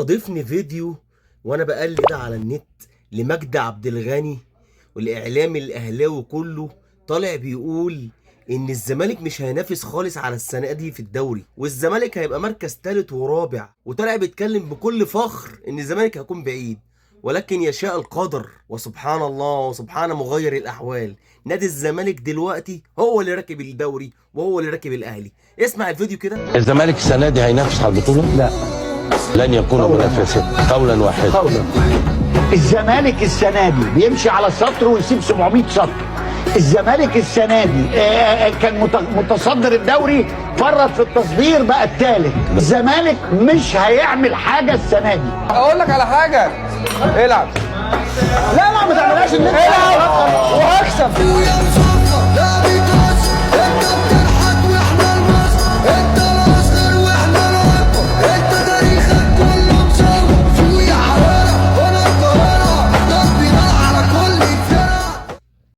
ضيفني فيديو وانا بقلب على النت لمجدي عبد الغني، والاعلامي الاهلاوي كله طالع بيقول ان الزمالك مش هينافس خالص على السنه دي في الدوري، والزمالك هيبقى مركز ثالث ورابع، وطالع بيتكلم بكل فخر ان الزمالك هيكون بعيد، ولكن يشاء القدر وسبحان الله وسبحان مغير الاحوال. نادي الزمالك دلوقتي هو اللي راكب الدوري وهو اللي راكب الاهلي. اسمع الفيديو كده. الزمالك السنه دي هينافس على البطوله؟ لا، لن يكون منافسا قولا واحدا. الزمالك السنه دي بيمشي على سطر ويسيب 700 سطر. الزمالك السنه دي كان متصدر الدوري، فرط في التصدير بقى الثالث. الزمالك مش هيعمل حاجه السنه دي. اقول لك على حاجه، العب. لا ما تعملهاش ان انت العب وهكسب.